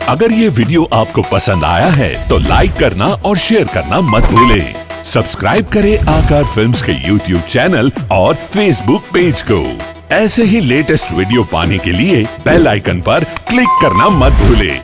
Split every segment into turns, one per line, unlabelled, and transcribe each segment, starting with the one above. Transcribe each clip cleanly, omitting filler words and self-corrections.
अगर ये वीडियो आपको पसंद आया है तो लाइक करना और शेयर करना मत भूलें। सब्सक्राइब करें आकार फिल्म्स के YouTube चैनल और Facebook पेज को। ऐसे ही लेटेस्ट वीडियो पाने के लिए बेल आइकन पर क्लिक करना मत भूलें।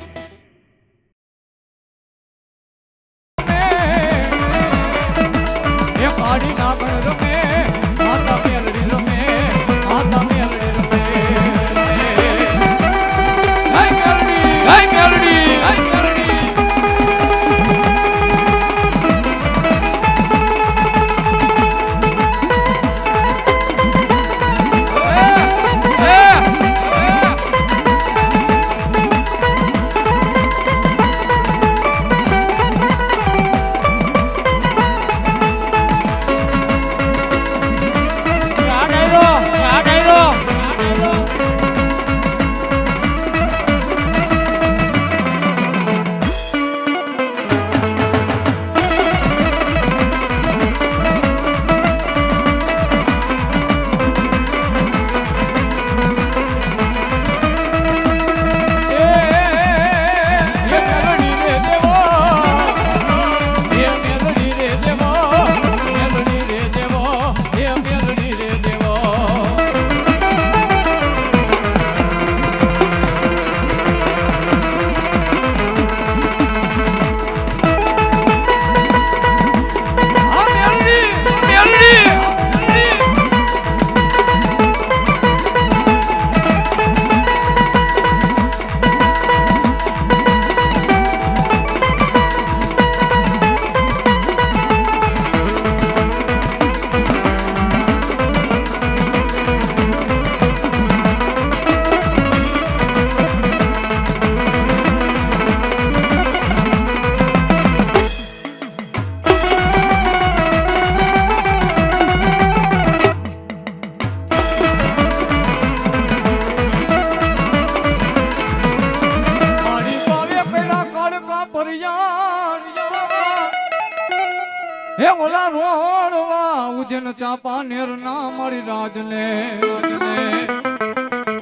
હે ઓલા રોડવા ઉજન ચાપા નેર ના મળી રાજને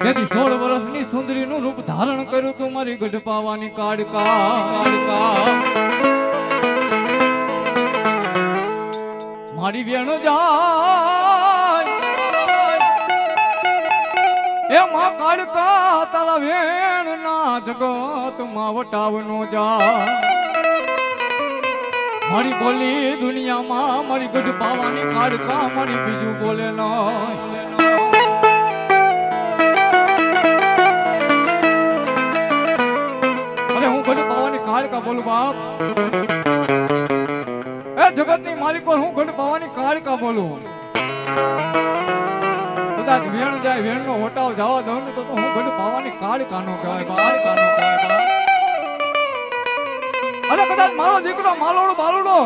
જેથી 16 વર્ષની સુંદરીનું રૂપ ધારણ કર્યું તું મારી ગઢ પાવાની કાડકા મારી વેણ જાય એ માં કાડકા તારા વેણ ના જગત માં વટાવનો જાય મારી બોલી દુનિયામાં મારી ગઢ પાવાની કાડકા મારી બીજું બોલે ન અરે હું ગઢ પાવાની કાડકા બોલું બાપ એ જગતની માલિક પર હું ગઢ પાવાની કાડકા બોલું કદાચ વેણ જાય વેણનો હોટાવ જવા દઉં ને તો હું ગઢ પાવાની કાડકાનો કહેવાય કાડકાનો કહેવાય અરે કદાચ મારો દીકરો માલોડો બાલુડો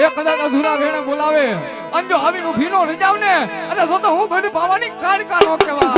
એ કદાચ અધૂરા વેણે બોલાવે અને જો આવીને ઉભીનો રજાવ ને અરે તો હું ગઢ પાવાની કાડકા નો કહેવા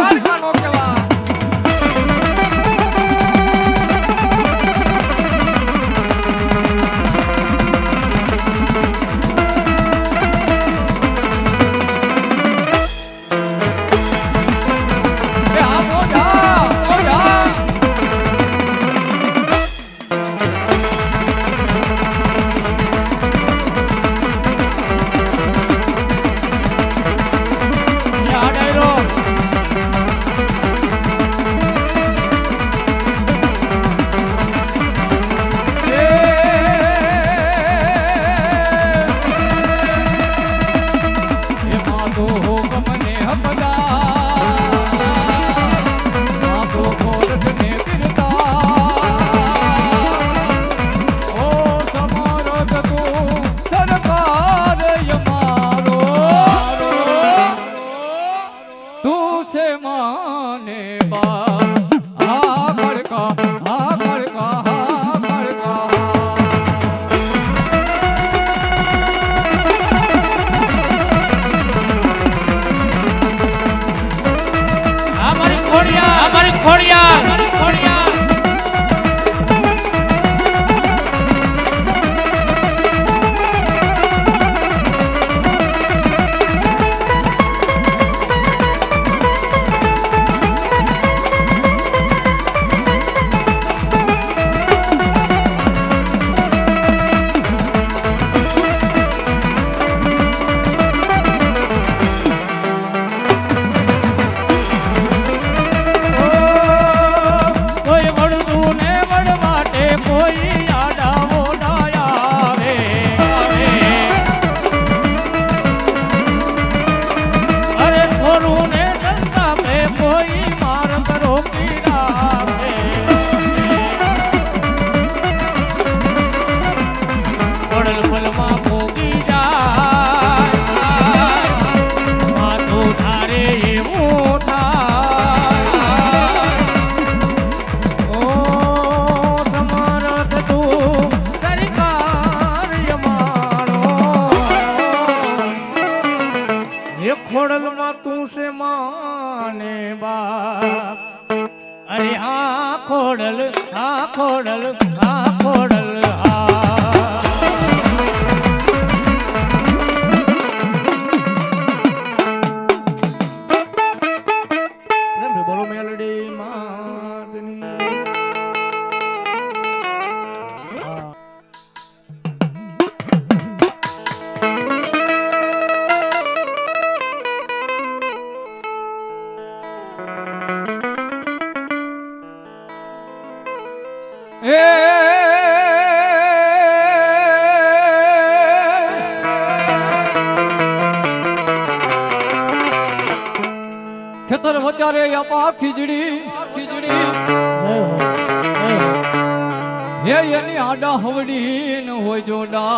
અરે હા ખોડલ હા ખોડલ હા ખોડલ હા બોલો મેલડી માતની
ખેતર વચારે આપા ખીજડી ખીજડી હે એની આડા હવડી ન હોય જોડા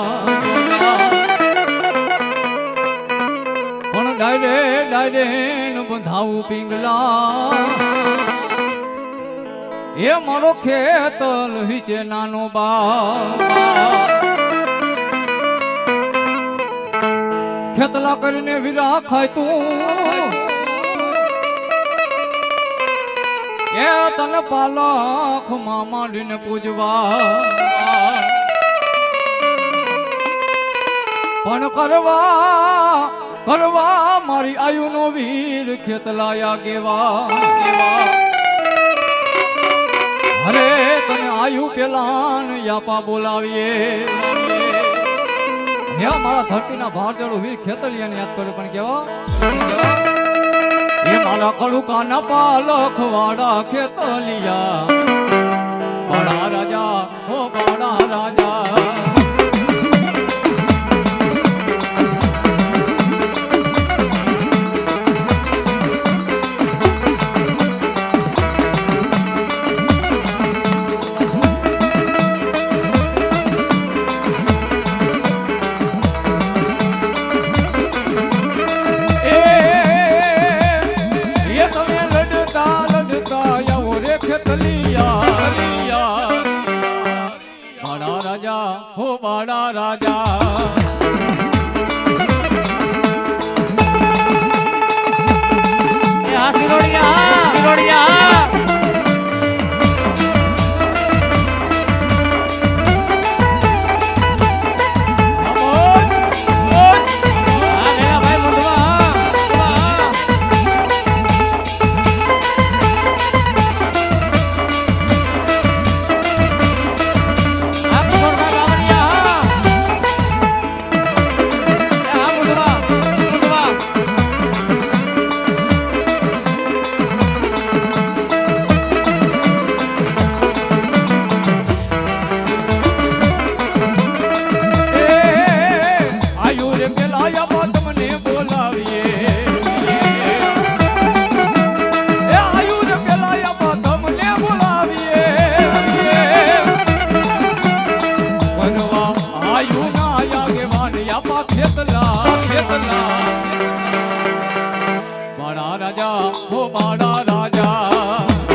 પણ ડાયરે ડાયરે ન બંધાવું પિંગલા એ મારો ખેતર હિચે નાનો બા ખેતલા કરીને વિરા ખાય તું એ તને પાલખ માં માંડીને પૂજવા પણ કરવા કરવા મારી આયુનો વીર ખેતલાયા કેવા અરે તને આયુ પેલાન યાપા બોલાવીએ હે મારા ધરતીના ભારજળો વીર ખેતલિયાને યાદ કર્યો પણ કેવા એ મારા કડુકાના પાલખ વાળા ખેતલિયા બડા રાજા હો બડા રાજા હો બાળા રાજા બાળા રાજા હો બાળા રાજા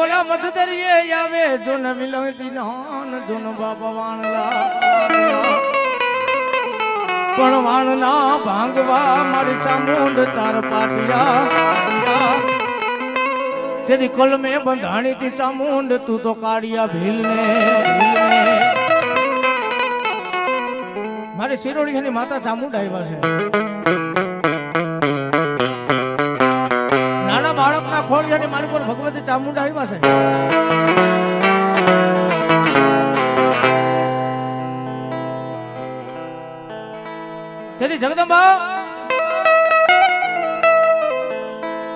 ઓલા મધદરીએ આવે જોન વિલવતી નાન જોન બાબા વાણલા પણ વાણના ભાંગવા મારી ચામુંડ તાર પાટિયા તેરી કલમે બંધાણી તી ચામુંડ તું તો કાઢિયા ભીલને મારી શિરોડીની માતા ચામુંડ આવ્યા છે બાળકના ખોડિયાની માલિકો ભગવતી ચામુંડા આવ્યા છે તેથી જગદંબા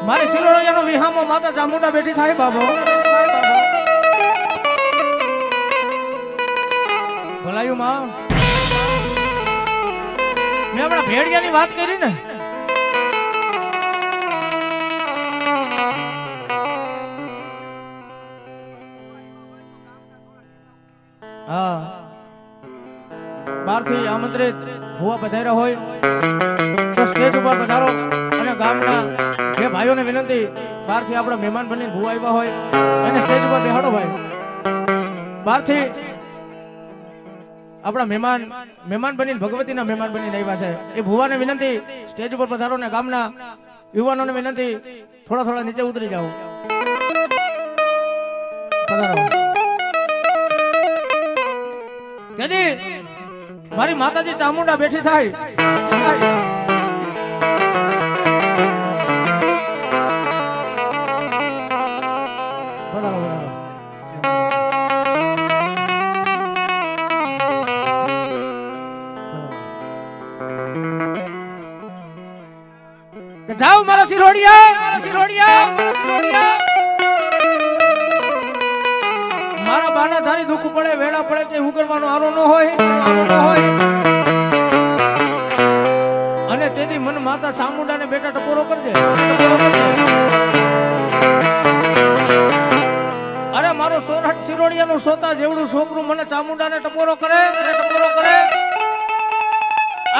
મારી શિરોડિયાનો વિહામો માતા ચામુંડા બેઠી થાય બાબો ભલાયું માં મેં હમણાં ભેડિયાની વાત કરી ને બહારથી આમંત્રિત ભુવા પધાર્યા હોય તો સ્ટેજ ઉપર પધારો. અને ગામના જે ભાઈઓને વિનંતી, બહારથી આપણા મહેમાન બનીને ભુવા આવ્યા હોય એને સ્ટેજ ઉપર બેહાડો ભાઈ. બહારથી આપણા મહેમાન બનીને ભગવતીના મહેમાન બનીને આવ્યા છે એ ભુવાને વિનંતી સ્ટેજ ઉપર પધારો. ને ગામના યુવાનોને વિનંતી થોડા નીચે ઉતરી જાઓ. પધારો. તેથી મારી માતાજી ચામુંડા બેઠી થાય. પધારો પધારો. જાઓ મારા સિરોડિયા, મારા સિરોડિયા, મારા સિરોડિયા. મારા બાના ધારી દુઃખ પડે વેળા પડે તે ઉગરવાનો આરો ન હોય, આરો ન હોય. અને તેથી મન માતા ચામુંડાને બેટા ટપોરો કરજે, ટપોરો કરજે. અરે મારો સોરઠ સિરોડિયાનું સોતા જેવડું છોકરું મને ચામુંડાને ટપોરો કરે, ટપોરો કરે.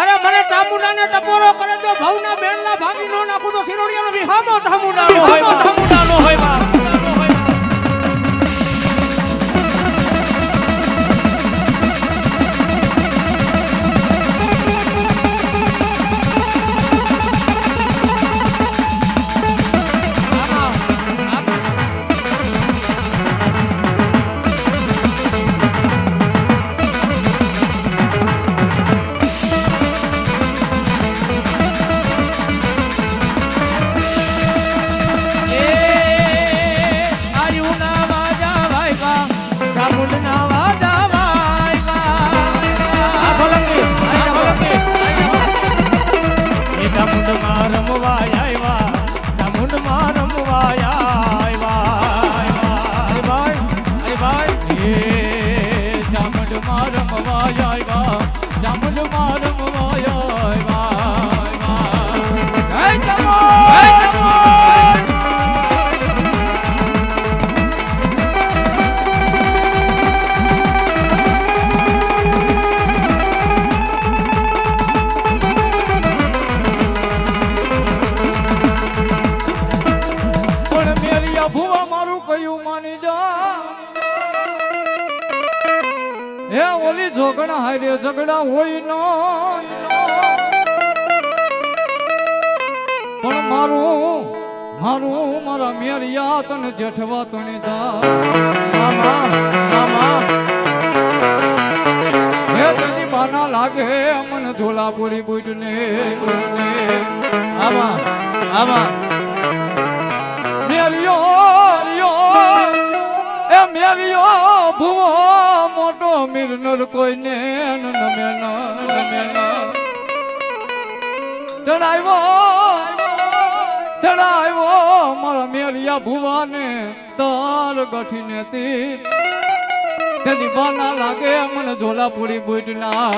અરે મને ચામુંડાને ટપોરો કરે તો ભાવના બેનના ભાગી નો નાખું તો સિરોડિયાનો વિહામો ચામુંડાનો હોય, ચામુંડાનો હોય બા.
ઓલી ઝોગણા હારે ઝગડા હોય નો પણ મારું મારા મેરિયા તને જેઠવા તને હે તની બાના લાગે મને ઝોલાપુરી બુટને મેરિયો ભુવો મોટો મિરનર કોઈને ચડાવ્યો મારા મેરિયા ભુવાને તાર ગઠીને તેની બાના લાગે મને ઝોલાપુરી બુટના